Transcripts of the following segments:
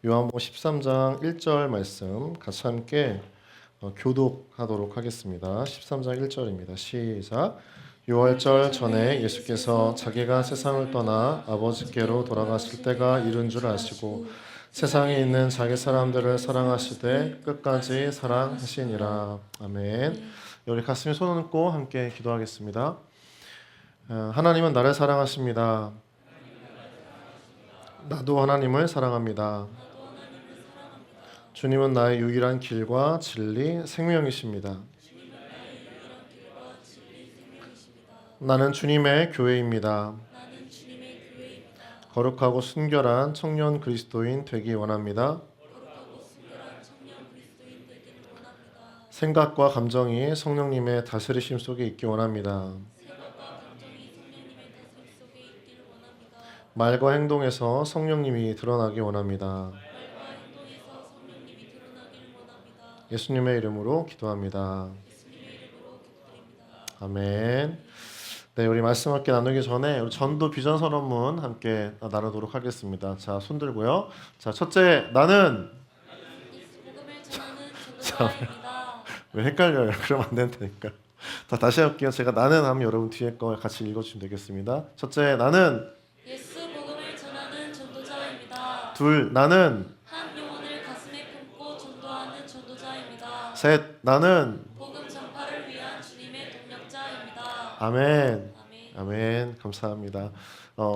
요한복음 13장 1절 말씀 같이 함께 교독하도록 하겠습니다. 13장 1절입니다. 시작. 유월절 전에 예수께서 자기가 세상을 떠나 아버지께로 돌아가실 때가 이른 줄 아시고 세상에 있는 자기 사람들을 사랑하시되 끝까지 사랑하시니라. 아멘. 우리 가슴에 손을 얹고 함께 기도하겠습니다. 하나님은 나를 사랑하십니다. 나도 하나님을 사랑합니다. 주님은 나의 유일한 길과 진리, 생명이십니다. 나는 주님의 교회입니다. 거룩하고 순결한 청년 그리스도인 되기 원합니다. 생각과 감정이 성령님의 다스리심 속에 있기 원합니다. 말과 행동에서 성령님이 드러나기 원합니다. 예수님의 이름으로 기도합니다. 아멘. 네, 우리 말씀 함께 나누기 전에 우리 전도 비전 선언문 함께 나누도록 하겠습니다. 자, 손 들고요. 자, 첫째, 나는 자, 왜 헷갈려요? 그러면 안 된다니까. 자, 다시 할게요. 제가 나는 하면 여러분 뒤에 거 같이 읽어주시면 되겠습니다. 첫째, 나는 예수 복음을 전하는 전도자입니다. 둘, 나는 한 영혼을 가슴에 품고 전도하는 전도자입니다. 셋, 나는 복음 전파를 위한 주님의 동력자입니다. 아멘. 아멘. 아멘. 감사합니다.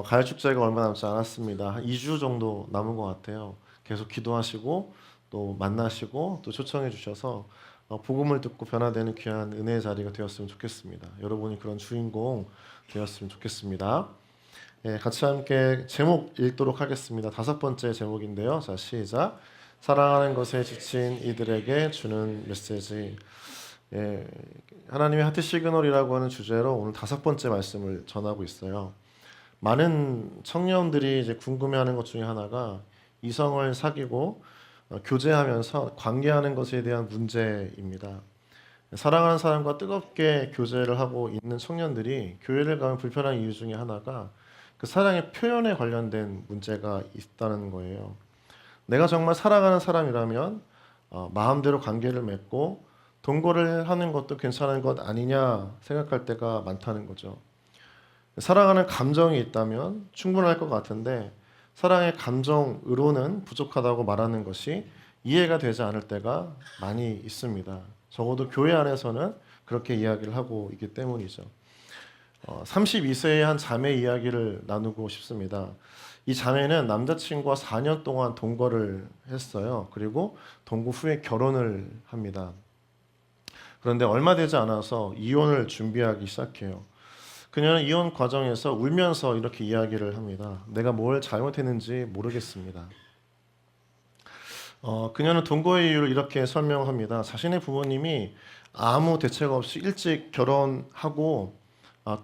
가을 축제가 얼마 남지 않았습니다. 한 2주 정도 남은 것 같아요. 계속 기도하시고 또 만나시고 또 초청해 주셔서 복음을 듣고 변화되는 귀한 은혜의 자리가 되었으면 좋겠습니다. 여러분이 그런 주인공 되었으면 좋겠습니다. 예, 같이 함께 제목 읽도록 하겠습니다. 5번째 제목인데요. 자, 시작. 사랑하는 것에 지친 이들에게 주는 메시지. 예, 하나님의 하트 시그널이라고 하는 주제로 오늘 5번째 말씀을 전하고 있어요. 많은 청년들이 이제 궁금해하는 것 중에 하나가 이성을 사귀고 교제하면서 관계하는 것에 대한 문제입니다. 사랑하는 사람과 뜨겁게 교제를 하고 있는 청년들이 교회를 가면 불편한 이유 중에 하나가 그 사랑의 표현에 관련된 문제가 있다는 거예요. 내가 정말 사랑하는 사람이라면 마음대로 관계를 맺고 동거를 하는 것도 괜찮은 것 아니냐 생각할 때가 많다는 거죠. 사랑하는 감정이 있다면 충분할 것 같은데 사랑의 감정으로는 부족하다고 말하는 것이 이해가 되지 않을 때가 많이 있습니다. 적어도 교회 안에서는 그렇게 이야기를 하고 있기 때문이죠. 32세의 한 자매 이야기를 나누고 싶습니다. 이 자매는 남자친구와 4년 동안 동거를 했어요. 그리고 동거 후에 결혼을 합니다. 그런데 얼마 되지 않아서 이혼을 준비하기 시작해요. 그녀는 이혼 과정에서 울면서 이렇게 이야기를 합니다. 내가 뭘 잘못했는지 모르겠습니다. 그녀는 동거의 이유를 이렇게 설명합니다. 자신의 부모님이 아무 대책 없이 일찍 결혼하고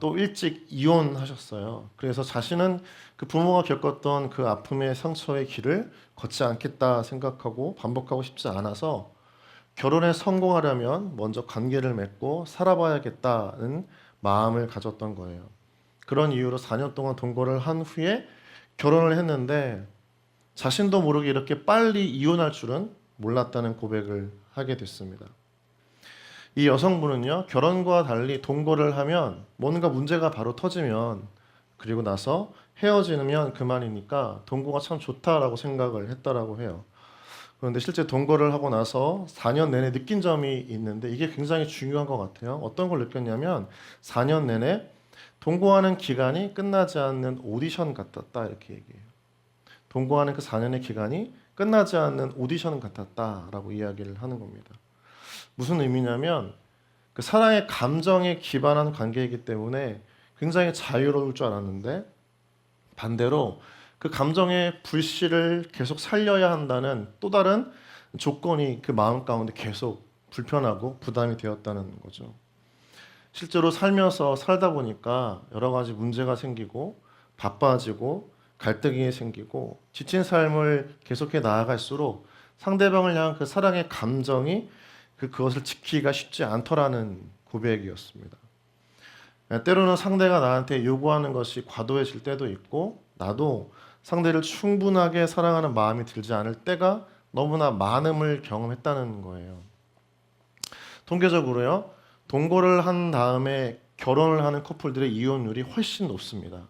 또 일찍 이혼하셨어요. 그래서 자신은 그 부모가 겪었던 그 아픔의 상처의 길을 걷지 않겠다 생각하고 반복하고 싶지 않아서 결혼에 성공하려면 먼저 관계를 맺고 살아봐야겠다는 마음을 가졌던 거예요. 그런 이유로 4년 동안 동거를 한 후에 결혼을 했는데 자신도 모르게 이렇게 빨리 이혼할 줄은 몰랐다는 고백을 하게 됐습니다. 이 여성분은요, 결혼과 달리 동거를 하면 뭔가 문제가 바로 터지면 그리고 나서 헤어지면 그만이니까 동거가 참 좋다라고 생각을 했다라고 해요. 그런데 실제 동거를 하고 나서 4년 내내 느낀 점이 있는데 이게 굉장히 중요한 것 같아요. 어떤 걸 느꼈냐면 4년 내내 동거하는 기간이 끝나지 않는 오디션 같았다 이렇게 얘기해요. 동거하는 그 4년의 기간이 끝나지 않는 오디션 같았다라고 이야기를 하는 겁니다. 무슨 의미냐면 그 사랑의 감정에 기반한 관계이기 때문에 굉장히 자유로울 줄 알았는데 반대로 그 감정의 불씨를 계속 살려야 한다는 또 다른 조건이 그 마음 가운데 계속 불편하고 부담이 되었다는 거죠. 실제로 살다 보니까 여러 가지 문제가 생기고 바빠지고 갈등이 생기고 지친 삶을 계속해 나아갈수록 상대방을 향한 그 사랑의 감정이 그것을 지키기가 쉽지 않더라는 고백이었습니다. 때로는 상대가 나한테 요구하는 것이 과도해질 때도 있고 나도 상대를 충분하게 사랑하는 마음이 들지 않을 때가 너무나 많음을 경험했다는 거예요. 통계적으로요, 동거를 한 다음에 결혼을 하는 커플들의 이혼율이 훨씬 높습니다.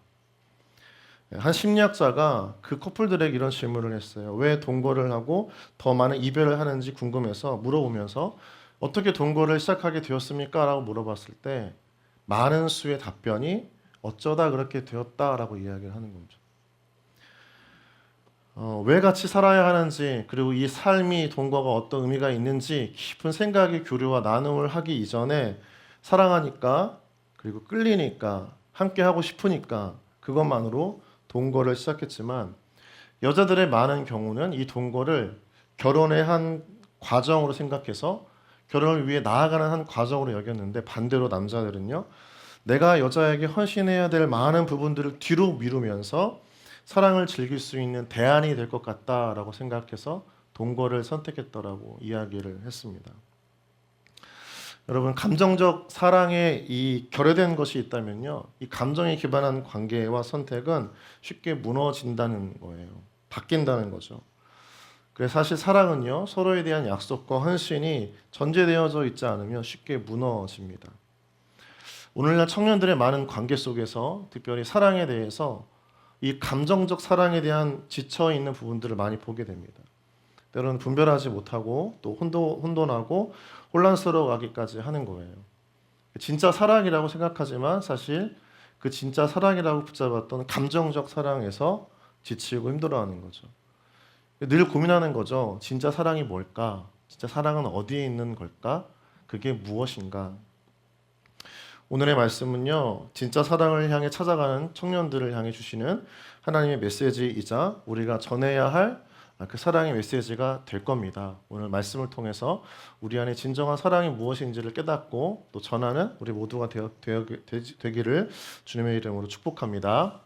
한 심리학자가 그 커플들에게 이런 질문을 했어요. 왜 동거를 하고 더 많은 이별을 하는지 궁금해서 물어보면서 어떻게 동거를 시작하게 되었습니까? 라고 물어봤을 때 많은 수의 답변이 어쩌다 그렇게 되었다라고 이야기를 하는 거죠. 왜 같이 살아야 하는지, 그리고 이 삶이 동거가 어떤 의미가 있는지 깊은 생각의 교류와 나눔을 하기 이전에 사랑하니까, 그리고 끌리니까, 함께 하고 싶으니까 그것만으로 동거를 시작했지만, 여자들의 많은 경우는 이 동거를 결혼의 한 과정으로 생각해서 결혼을 위해 나아가는 한 과정으로 여겼는데, 반대로 남자들은요, 내가 여자에게 헌신해야 될 많은 부분들을 뒤로 미루면서 사랑을 즐길 수 있는 대안이 될 것 같다라고 생각해서 동거를 선택했더라고 이야기를 했습니다. 여러분, 감정적 사랑에 이 결여된 것이 있다면요, 이 감정에 기반한 관계와 선택은 쉽게 무너진다는 거예요. 바뀐다는 거죠. 그래서 사실 사랑은요, 서로에 대한 약속과 헌신이 전제되어져 있지 않으면 쉽게 무너집니다. 오늘날 청년들의 많은 관계 속에서 특별히 사랑에 대해서 이 감정적 사랑에 대한 지쳐 있는 부분들을 많이 보게 됩니다. 때로는 분별하지 못하고 또 혼돈하고 혼란스러워가기까지 하는 거예요. 진짜 사랑이라고 생각하지만 사실 그 진짜 사랑이라고 붙잡았던 감정적 사랑에서 지치고 힘들어하는 거죠. 늘 고민하는 거죠. 진짜 사랑이 뭘까? 진짜 사랑은 어디에 있는 걸까? 그게 무엇인가? 오늘의 말씀은요, 진짜 사랑을 향해 찾아가는 청년들을 향해 주시는 하나님의 메시지이자 우리가 전해야 할 그 사랑의 메시지가 될 겁니다. 오늘 말씀을 통해서 우리 안에 진정한 사랑이 무엇인지를 깨닫고 또 전하는 우리 모두가 되기를 주님의 이름으로 축복합니다.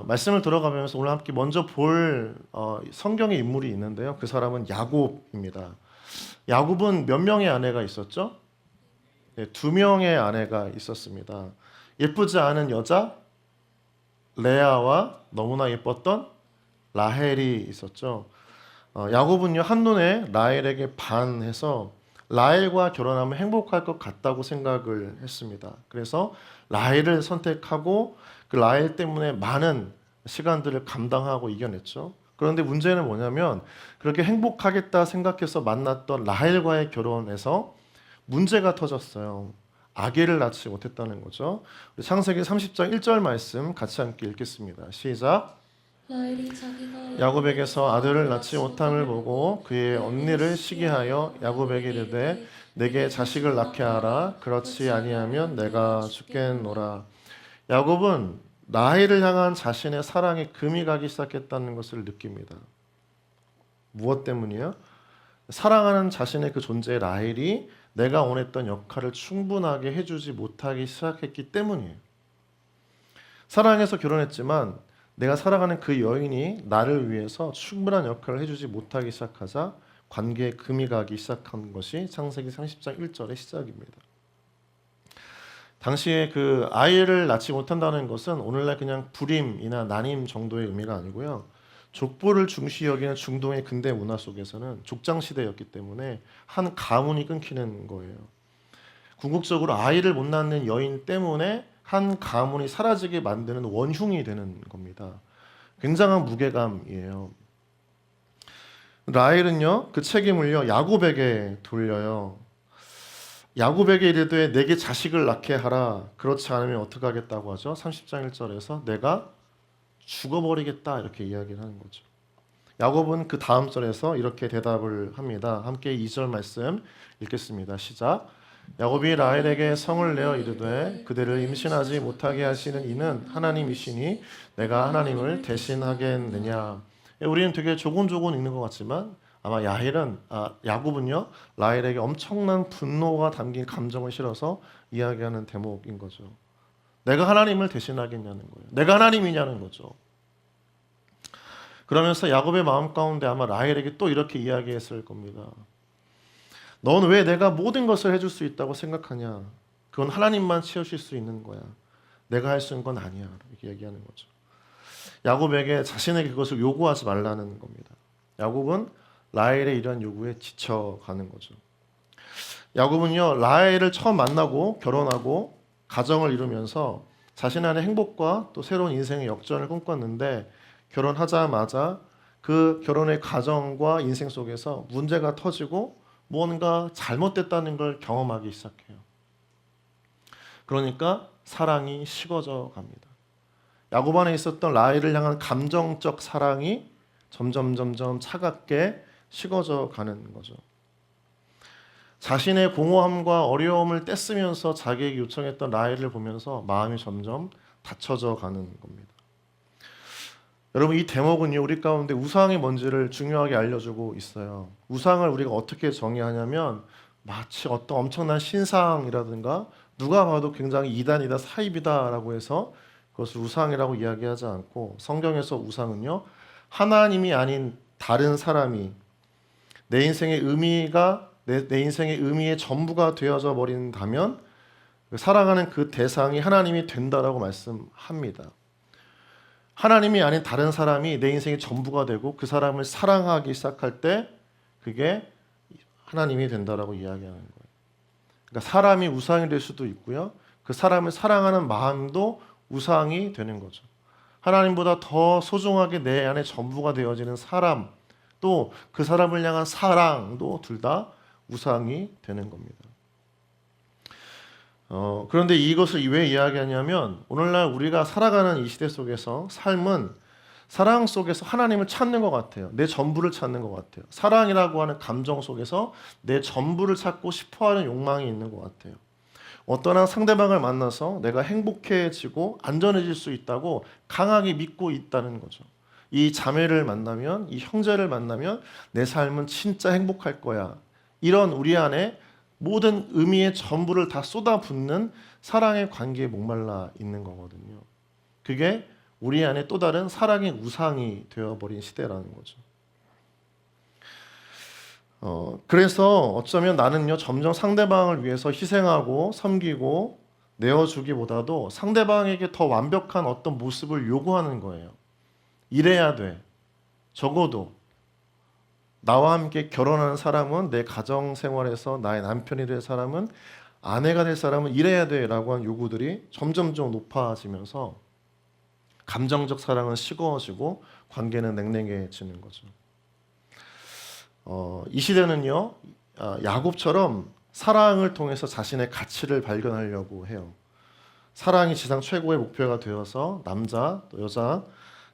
말씀을 들어가면서 오늘 함께 먼저 볼 성경의 인물이 있는데요. 그 사람은 야곱입니다. 야곱은 몇 명의 아내가 있었죠? 네, 2명의 아내가 있었습니다. 예쁘지 않은 여자 레아와 너무나 예뻤던 라헬이 있었죠. 야곱은요, 한눈에 라헬에게 반해서 라헬과 결혼하면 행복할 것 같다고 생각을 했습니다. 그래서 라헬을 선택하고 그 라헬 때문에 많은 시간들을 감당하고 이겨냈죠. 그런데 문제는 뭐냐면 그렇게 행복하겠다 생각해서 만났던 라헬과의 결혼에서 문제가 터졌어요. 아기를 낳지 못했다는 거죠. 창세기 30장 1절 말씀 같이 함께 읽겠습니다. 시작. 라헬이 자기가 야곱에게서 아들을 낳지 못함을 보고 그의 언니를 시기하여 야곱에게 이르되 내게 자식을 낳게 하라. 그렇지 아니하면 내가 죽겠노라. 야곱은 라헬을 향한 자신의 사랑에 금이 가기 시작했다는 것을 느낍니다. 무엇 때문이요? 사랑하는 자신의 그 존재 라헬이 내가 원했던 역할을 충분하게 해주지 못하기 시작했기 때문이에요. 사랑해서 결혼했지만 내가 사랑하는 그 여인이 나를 위해서 충분한 역할을 해주지 못하기 시작하자 관계에 금이 가기 시작한 것이 창세기 30장 1절의 시작입니다. 당시에 그 아이를 낳지 못한다는 것은 오늘날 그냥 불임이나 난임 정도의 의미가 아니고요. 족보를 중시 여기는 중동의 근대 문화 속에서는 족장 시대였기 때문에 한 가문이 끊기는 거예요. 궁극적으로 아이를 못 낳는 여인 때문에 한 가문이 사라지게 만드는 원흉이 되는 겁니다. 굉장한 무게감이에요. 라헬은요, 그 책임을요 야곱에게 돌려요. 야곱에게 이르되 내게 자식을 낳게 하라. 그렇지 않으면 어떻게 하겠다고 하죠? 30장 1절에서 내가 죽어버리겠다 이렇게 이야기를 하는 거죠. 야곱은 그 다음 절에서 이렇게 대답을 합니다. 함께 2절 말씀 읽겠습니다. 시작. 야곱이 라헬에게 성을 내어 이르되 그대를 임신하지 못하게 하시는 이는 하나님이시니 내가 하나님을 대신하겠느냐. 우리는 되게 조곤조곤 읽는 것 같지만 아마 야곱은요 라헬에게 엄청난 분노가 담긴 감정을 실어서 이야기하는 대목인 거죠. 내가 하나님을 대신하겠냐는 거예요. 내가 하나님이냐는 거죠. 그러면서 야곱의 마음 가운데 아마 라헬에게 또 이렇게 이야기했을 겁니다. 넌 왜 내가 모든 것을 해줄 수 있다고 생각하냐? 그건 하나님만 채우실 수 있는 거야. 내가 할 수 있는 건 아니야. 이렇게 얘기하는 거죠. 야곱에게 자신에게 그것을 요구하지 말라는 겁니다. 야곱은 라헬의 이런 요구에 지쳐가는 거죠. 야곱은요, 라헬을 처음 만나고 결혼하고 가정을 이루면서 자신 안의 행복과 또 새로운 인생의 역전을 꿈꿨는데 결혼하자마자 그 결혼의 과정과 인생 속에서 문제가 터지고 무언가 잘못됐다는 걸 경험하기 시작해요. 그러니까 사랑이 식어져 갑니다. 야곱 안에 있었던 라헬을 향한 감정적 사랑이 점점 차갑게 식어져 가는 거죠. 자신의 공허함과 어려움을 떼쓰면서 자기에게 요청했던 라헬을 보면서 마음이 점점 닫혀져 가는 겁니다. 여러분, 이 대목은요, 우리 가운데 우상이 뭔지를 중요하게 알려주고 있어요. 우상을 우리가 어떻게 정의하냐면 마치 어떤 엄청난 신상이라든가 누가 봐도 굉장히 이단이다, 사입이다라고 해서 그것을 우상이라고 이야기하지 않고, 성경에서 우상은요, 하나님이 아닌 다른 사람이 내 인생의 의미가 내 인생의 의미의 전부가 되어져 버린다면 사랑하는 그 대상이 하나님이 된다라고 말씀합니다. 하나님이 아닌 다른 사람이 내 인생의 전부가 되고 그 사람을 사랑하기 시작할 때 그게 하나님이 된다라고 이야기하는 거예요. 그러니까 사람이 우상이 될 수도 있고요. 그 사람을 사랑하는 마음도 우상이 되는 거죠. 하나님보다 더 소중하게 내 안에 전부가 되어지는 사람, 또 그 사람을 향한 사랑도 둘 다 우상이 되는 겁니다. 그런데 이것을 왜 이야기하냐면 오늘날 우리가 살아가는 이 시대 속에서 삶은 사랑 속에서 하나님을 찾는 것 같아요. 내 전부를 찾는 것 같아요. 사랑이라고 하는 감정 속에서 내 전부를 찾고 싶어하는 욕망이 있는 것 같아요. 어떤 한 상대방을 만나서 내가 행복해지고 안전해질 수 있다고 강하게 믿고 있다는 거죠. 이 자매를 만나면, 이 형제를 만나면 내 삶은 진짜 행복할 거야. 이런 우리 안에 모든 의미의 전부를 다 쏟아붓는 사랑의 관계에 목말라 있는 거거든요. 그게 우리 안에 또 다른 사랑의 우상이 되어버린 시대라는 거죠. 그래서 어쩌면 나는요, 점점 상대방을 위해서 희생하고 섬기고 내어주기보다도 상대방에게 더 완벽한 어떤 모습을 요구하는 거예요. 이래야 돼. 적어도 나와 함께 결혼하는 사람은, 내 가정 생활에서 나의 남편이 될 사람은, 아내가 될 사람은 이래야 돼라고 하는 요구들이 점점 높아지면서 감정적 사랑은 식어지고 관계는 냉랭해지는 거죠. 이 시대는요, 야곱처럼 사랑을 통해서 자신의 가치를 발견하려고 해요. 사랑이 지상 최고의 목표가 되어서 남자 또 여자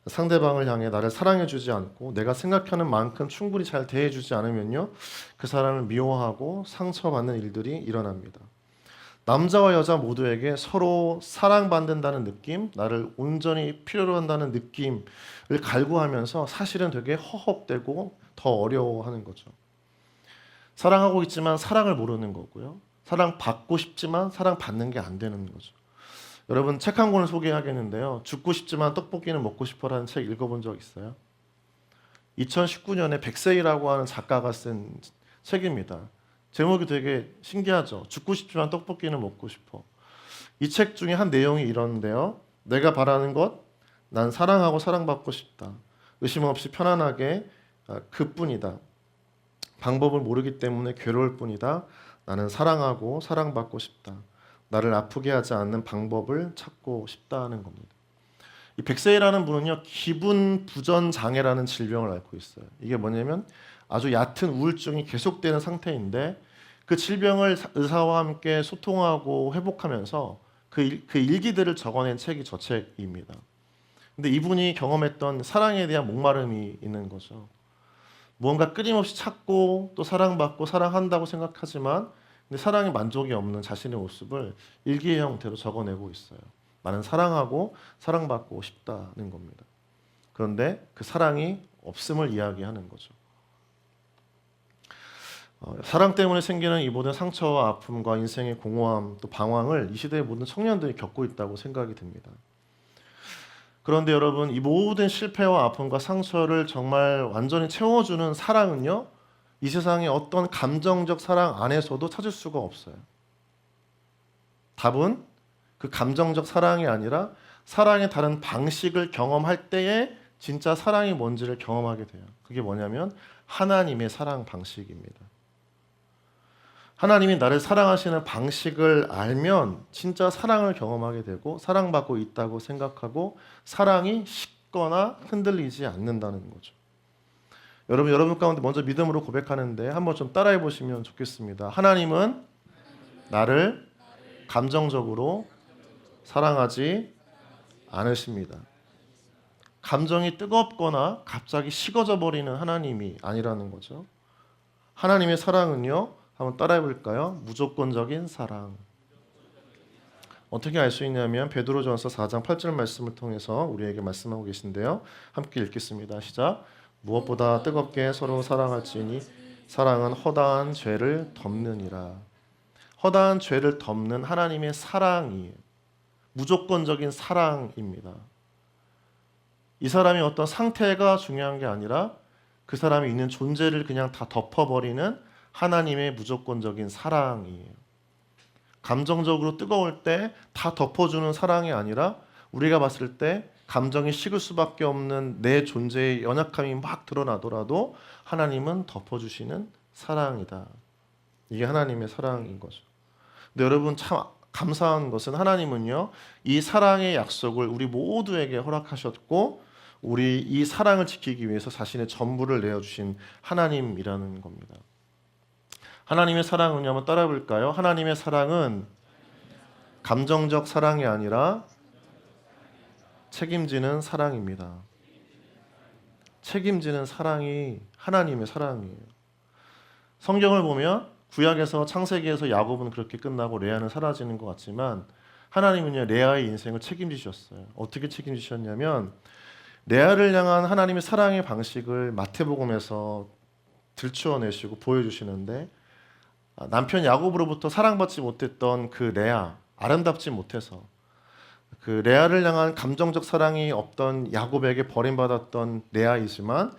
상대방을 향해 나를 사랑해주지 않고 내가 생각하는 만큼 충분히 잘 대해주지 않으면요, 그 사람을 미워하고 상처받는 일들이 일어납니다. 남자와 여자 모두에게 서로 사랑받는다는 느낌, 나를 온전히 필요로 한다는 느낌을 갈구하면서 사실은 되게 허업되고 더 어려워하는 거죠. 사랑하고 있지만 사랑을 모르는 거고요. 사랑받고 싶지만 사랑받는 게 안 되는 거죠. 여러분, 책 한 권을 소개하겠는데요. 죽고 싶지만 떡볶이는 먹고 싶어라는 책 읽어본 적 있어요? 2019년에 백세희라고 하는 작가가 쓴 책입니다. 제목이 되게 신기하죠. 죽고 싶지만 떡볶이는 먹고 싶어. 이 책 중에 한 내용이 이런데요. 내가 바라는 것, 난 사랑하고 사랑받고 싶다. 의심 없이 편안하게 그뿐이다. 방법을 모르기 때문에 괴로울 뿐이다. 나는 사랑하고 사랑받고 싶다. 나를 아프게 하지 않는 방법을 찾고 싶다는 겁니다. 이 백세희라는 분은요, 기분 부전 장애라는 질병을 앓고 있어요. 이게 뭐냐면 아주 얕은 우울증이 계속되는 상태인데 그 질병을 의사와 함께 소통하고 회복하면서 그 일기들을 적어낸 책이 저 책입니다. 근데 이분이 경험했던 사랑에 대한 목마름이 있는 거죠. 무언가 끊임없이 찾고 또 사랑받고 사랑한다고 생각하지만 근데 사랑에 만족이 없는 자신의 모습을 일기의 형태로 적어내고 있어요. 나는 사랑하고 사랑받고 싶다는 겁니다. 그런데 그 사랑이 없음을 이야기하는 거죠. 사랑 때문에 생기는 이 모든 상처와 아픔과 인생의 공허함 또 방황을 이 시대의 모든 청년들이 겪고 있다고 생각이 듭니다. 그런데 여러분, 이 모든 실패와 아픔과 상처를 정말 완전히 채워주는 사랑은요, 이 세상의 어떤 감정적 사랑 안에서도 찾을 수가 없어요. 답은 그 감정적 사랑이 아니라 사랑의 다른 방식을 경험할 때에 진짜 사랑이 뭔지를 경험하게 돼요. 그게 뭐냐면 하나님의 사랑 방식입니다. 하나님이 나를 사랑하시는 방식을 알면 진짜 사랑을 경험하게 되고 사랑받고 있다고 생각하고 사랑이 식거나 흔들리지 않는다는 거죠. 여러분 가운데 먼저 믿음으로 고백하는데 한번 좀 따라해 보시면 좋겠습니다. 하나님은 나를 감정적으로 사랑하지 않으십니다. 감정이 뜨겁거나 갑자기 식어져 버리는 하나님이 아니라는 거죠. 하나님의 사랑은요, 한번 따라해 볼까요? 무조건적인 사랑. 어떻게 알 수 있냐면 베드로전서 4장 8절 말씀을 통해서 우리에게 말씀하고 계신데요. 함께 읽겠습니다. 시작. 무엇보다 뜨겁게 서로 사랑할지니 사랑은 허다한 죄를 덮느니라. 허다한 죄를 덮는 하나님의 사랑이에요. 무조건적인 사랑입니다. 이 사람이 어떤 상태가 중요한 게 아니라 그 사람이 있는 존재를 그냥 다 덮어버리는 하나님의 무조건적인 사랑이에요. 감정적으로 뜨거울 때 다 덮어주는 사랑이 아니라 우리가 봤을 때 감정이 식을 수밖에 없는 내 존재의 연약함이 막 드러나더라도 하나님은 덮어주시는 사랑이다. 이게 하나님의 사랑인 거죠. 근데 여러분 참 감사한 것은 하나님은요, 이 사랑의 약속을 우리 모두에게 허락하셨고 우리 이 사랑을 지키기 위해서 자신의 전부를 내어주신 하나님이라는 겁니다. 하나님의 사랑은요, 한번 따라 볼까요? 하나님의 사랑은 감정적 사랑이 아니라 책임지는 사랑입니다. 책임지는 사랑이 하나님의 사랑이에요. 성경을 보면 구약에서 창세기에서 야곱은 그렇게 끝나고 레아는 사라지는 것 같지만 하나님은요, 레아의 인생을 책임지셨어요. 어떻게 책임지셨냐면 레아를 향한 하나님의 사랑의 방식을 마태복음에서 들추어내시고 보여주시는데 남편 야곱으로부터 사랑받지 못했던 그 레아, 아름답지 못해서 그 레아를 향한 감정적 사랑이 없던 야곱에게 버림받았던 레아이지만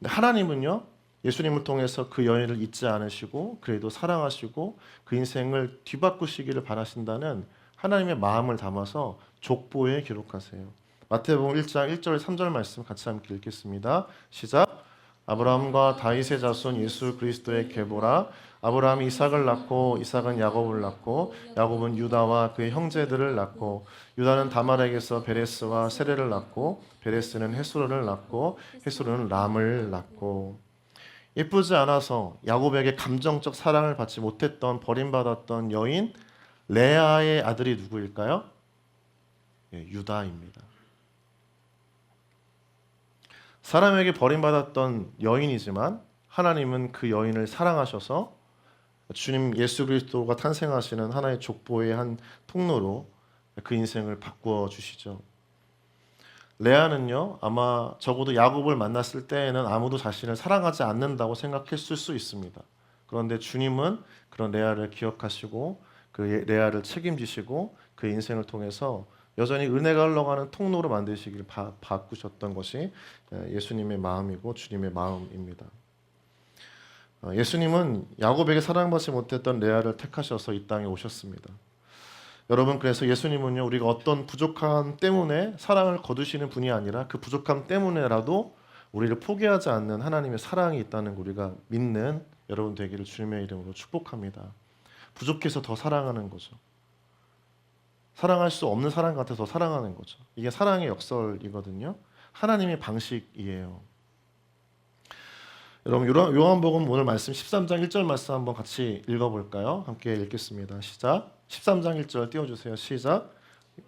하나님은요, 예수님을 통해서 그 여인을 잊지 않으시고 그래도 사랑하시고 그 인생을 뒤바꾸시기를 바라신다는 하나님의 마음을 담아서 족보에 기록하세요. 마태복음 1장 1절 3절 말씀 같이 함께 읽겠습니다. 시작. 아브라함과 다윗의 자손 예수 그리스도의 계보라. 아브라함이 이삭을 낳고 이삭은 야곱을 낳고 야곱은 유다와 그의 형제들을 낳고 유다는 다말에게서 베레스와 세레를 낳고 베레스는 헤스론을 낳고 헤스론은 람을 낳고. 예쁘지 않아서 야곱에게 감정적 사랑을 받지 못했던 버림받았던 여인 레아의 아들이 누구일까요? 유다입니다. 사람에게 버림받았던 여인이지만 하나님은 그 여인을 사랑하셔서 주님 예수 그리스도가 탄생하시는 하나의 족보의 한 통로로 그 인생을 바꾸어 주시죠. 레아는요, 아마 적어도 야곱을 만났을 때에는 아무도 자신을 사랑하지 않는다고 생각했을 수 있습니다. 그런데 주님은 그런 레아를 기억하시고 그 레아를 책임지시고 그 인생을 통해서 여전히 은혜가 흘러가는 통로로 만드시길 바꾸셨던 것이 예수님의 마음이고 주님의 마음입니다. 예수님은 야곱에게 사랑받지 못했던 레아를 택하셔서 이 땅에 오셨습니다. 여러분, 그래서 예수님은요, 우리가 어떤 부족함 때문에 사랑을 거두시는 분이 아니라 그 부족함 때문에라도 우리를 포기하지 않는 하나님의 사랑이 있다는 걸 우리가 믿는 여러분 되기를 주님의 이름으로 축복합니다. 부족해서 더 사랑하는 거죠. 사랑할 수 없는 사람 같아서 사랑하는 거죠. 이게 사랑의 역설이거든요. 하나님의 방식이에요. 여러분, 요한복음 오늘 말씀 13장 1절 말씀 한번 같이 읽어볼까요? 함께 읽겠습니다. 시작. 13장 1절 띄워주세요. 시작.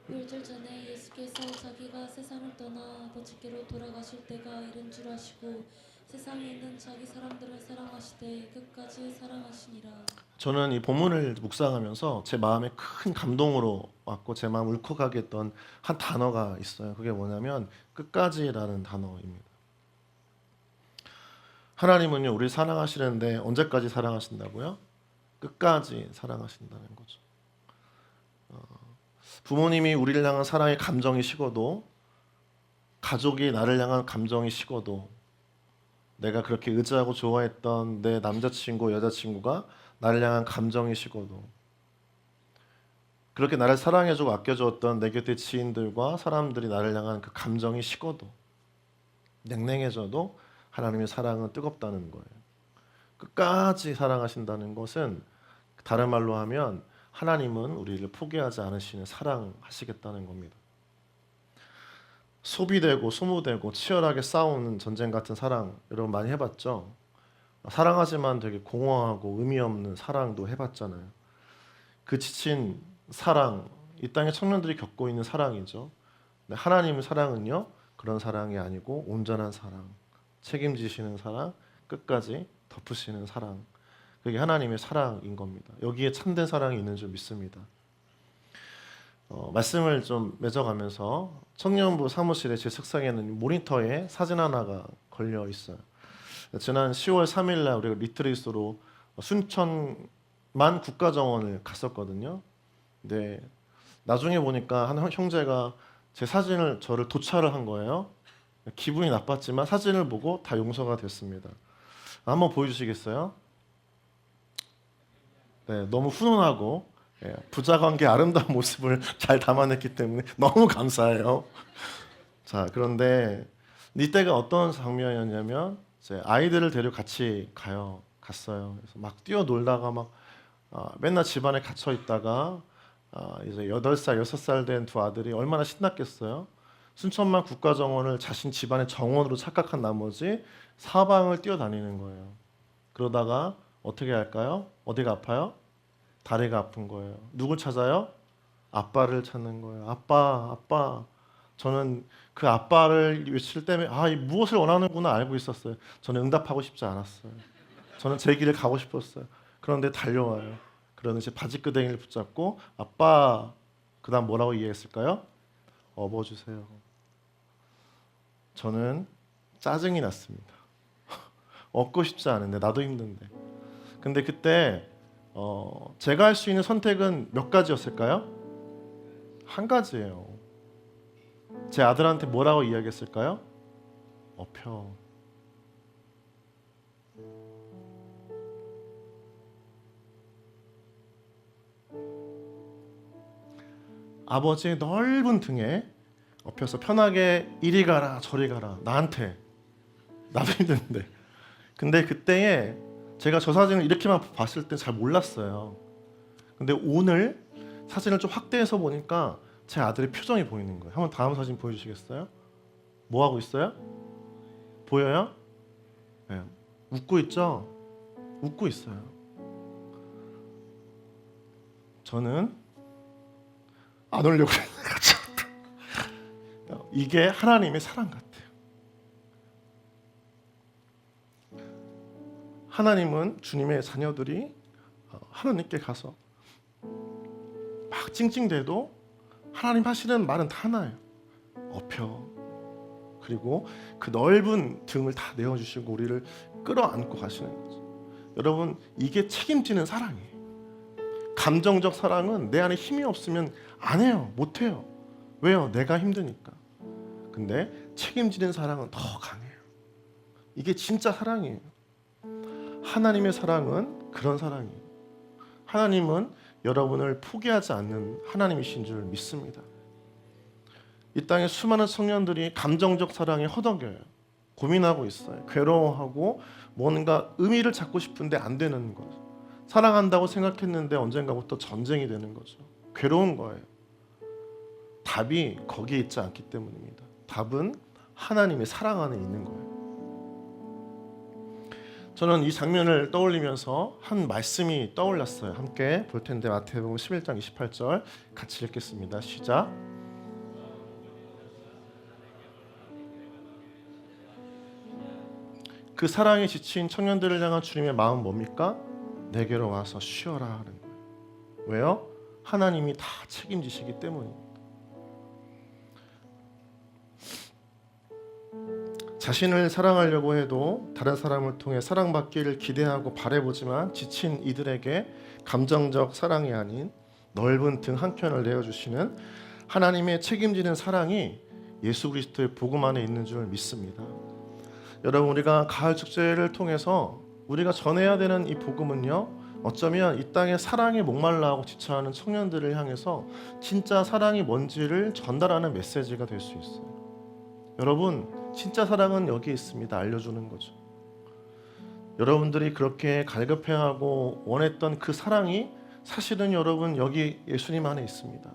일주일 전에 예수께서 자기가 세상을 떠나 아버지께로 돌아가실 때가 이른 줄 아시고 세상에 있는 자기 사람들을 사랑하시되 끝까지 사랑하시니라. 저는 이 본문을 묵상하면서 제 마음에 큰 감동으로 왔고 제 마음 울컥하게 했던 한 단어가 있어요. 그게 뭐냐면 끝까지라는 단어입니다. 하나님은요, 우리 사랑하시는데 언제까지 사랑하신다고요? 끝까지 사랑하신다는 거죠. 부모님이 우리를 향한 사랑의 감정이 식어도, 가족이 나를 향한 감정이 식어도, 내가 그렇게 의지하고 좋아했던 내 남자친구, 여자친구가 나를 향한 감정이 식어도, 그렇게 나를 사랑해주고 아껴주었던 내 곁의 지인들과 사람들이 나를 향한 그 감정이 식어도 냉랭해져도 하나님의 사랑은 뜨겁다는 거예요. 끝까지 사랑하신다는 것은 다른 말로 하면 하나님은 우리를 포기하지 않으시는 사랑하시겠다는 겁니다. 소비되고 소모되고 치열하게 싸우는 전쟁 같은 사랑 여러분 많이 해봤죠? 사랑하지만 되게 공허하고 의미 없는 사랑도 해봤잖아요. 그 지친 사랑, 이 땅의 청년들이 겪고 있는 사랑이죠. 근데 하나님의 사랑은요, 그런 사랑이 아니고 온전한 사랑, 책임지시는 사랑, 끝까지 덮으시는 사랑. 그게 하나님의 사랑인 겁니다. 여기에 참된 사랑이 있는 줄 믿습니다. 말씀을 좀 맺어가면서 청년부 사무실의 제 책상에는 모니터에 사진 하나가 걸려 있어요. 지난 10월 3일 날 우리가 리트릿으로 순천만 국가정원을 갔었거든요. 근데 나중에 보니까 한 형제가 제 사진을 저를 도찰을 한 거예요. 기분이 나빴지만 사진을 보고 다 용서가 됐습니다. 한번 보여주시겠어요? 네, 너무 훈훈하고 부자관계 아름다운 모습을 잘 담아냈기 때문에 너무 감사해요. 자, 그런데 이때가 어떤 장면이었냐면 이제 아이들을 데리고 같이 갔어요. 그래서 막 뛰어놀다가 막 맨날 집안에 갇혀 있다가 이제 8살, 6살 된 두 아들이 얼마나 신났겠어요. 순천만 국가정원을 자신 집안의 정원으로 착각한 나머지 사방을 뛰어다니는 거예요. 그러다가 어떻게 할까요? 어디가 아파요? 다리가 아픈 거예요. 누굴 찾아요? 아빠를 찾는 거예요. 아빠, 아빠. 저는 그 아빠를 외칠 때문에 무엇을 원하는구나 알고 있었어요. 저는 응답하고 싶지 않았어요. 저는 제 길을 가고 싶었어요. 그런데 달려와요. 그러는 바지끄댕이를 붙잡고 아빠, 그다음 뭐라고 이해했을까요? 업어주세요. 저는 짜증이 났습니다. 얻고 싶지 않은데 나도 힘든데. 근데 그때 제가 할 수 있는 선택은 몇 가지였을까요? 한 가지예요. 제 아들한테 뭐라고 이야기했을까요? 업혀. 아버지의 넓은 등에 엎혀서 편하게 이리 가라 저리 가라 나한테. 나도 힘든데. 근데 그때에 제가 저 사진을 이렇게만 봤을 때 잘 몰랐어요. 근데 오늘 사진을 좀 확대해서 보니까 제 아들의 표정이 보이는 거예요. 한번 다음 사진 보여주시겠어요? 뭐 하고 있어요? 보여요? 네. 웃고 있죠? 웃고 있어요. 저는 안 울려고 했는데 이게 하나님의 사랑 같아요. 하나님은 주님의 자녀들이 하나님께 가서 막 찡찡대도 하나님 하시는 말은 다 하나예요. 업혀. 그리고 그 넓은 등을 다 내어주시고 우리를 끌어안고 가시는 거죠. 여러분, 이게 책임지는 사랑이에요. 감정적 사랑은 내 안에 힘이 없으면 안 해요. 못 해요. 왜요? 내가 힘드니까. 근데 책임지는 사랑은 더 강해요. 이게 진짜 사랑이에요. 하나님의 사랑은 그런 사랑이에요. 하나님은 여러분을 포기하지 않는 하나님이신 줄 믿습니다. 이 땅에 수많은 청년들이 감정적 사랑에 허덕여요. 고민하고 있어요. 괴로워하고 뭔가 의미를 찾고 싶은데 안 되는 거죠. 사랑한다고 생각했는데 언젠가부터 전쟁이 되는 거죠. 괴로운 거예요. 답이 거기에 있지 않기 때문입니다. 답은 하나님의 사랑 안에 있는 거예요. 저는 이 장면을 떠올리면서 한 말씀이 떠올랐어요. 함께 볼 텐데 마태복음 11장 28절 같이 읽겠습니다. 시작. 그 사랑에 지친 청년들을 향한 주님의 마음 뭡니까? 내게로 와서 쉬어라 하는 거예요. 왜요? 하나님이 다 책임지시기 때문입니다. 자신을 사랑하려고 해도 다른 사람을 통해 사랑받기를 기대하고 바라보지만 지친 이들에게 감정적 사랑이 아닌 넓은 등 한켠을 내어주시는 하나님의 책임지는 사랑이 예수 그리스도의 복음 안에 있는 줄 믿습니다. 여러분, 우리가 가을 축제를 통해서 우리가 전해야 되는 이 복음은요, 어쩌면 이 땅에 사랑에 목말라하고 지쳐하는 청년들을 향해서 진짜 사랑이 뭔지를 전달하는 메시지가 될 수 있어요. 여러분, 진짜 사랑은 여기 있습니다. 알려주는 거죠. 여러분들이 그렇게 갈급해하고 원했던 그 사랑이 사실은 여러분 여기 예수님 안에 있습니다.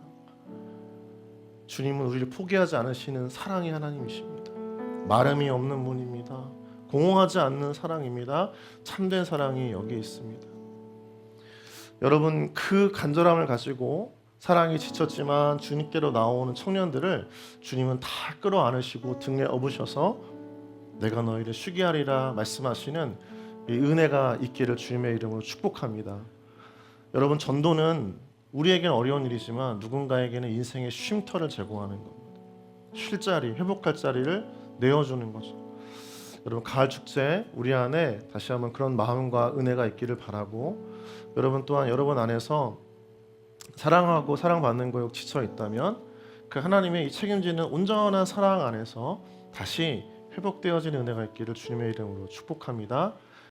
주님은 우리를 포기하지 않으시는 사랑의 하나님이십니다. 마름이 없는 분입니다. 공허하지 않는 사랑입니다. 참된 사랑이 여기 있습니다. 여러분, 그 간절함을 가지고 사랑이 지쳤지만 주님께로 나오는 청년들을 주님은 다 끌어안으시고 등에 업으셔서 내가 너희를 쉬게 하리라 말씀하시는 이 은혜가 있기를 주님의 이름으로 축복합니다. 여러분, 전도는 우리에게는 어려운 일이지만 누군가에게는 인생의 쉼터를 제공하는 겁니다. 쉴 자리, 회복할 자리를 내어주는 거죠. 여러분, 가을 축제 우리 안에 다시 한번 그런 마음과 은혜가 있기를 바라고, 여러분 또한 여러분 안에서 사랑하고 사랑받는 거에 지쳐 있다면 그 하나님의 이 책임지는 온전한 사랑 안에서 다시 회복되어지는 은혜가 있기를 주님의 이름으로 축복합니다.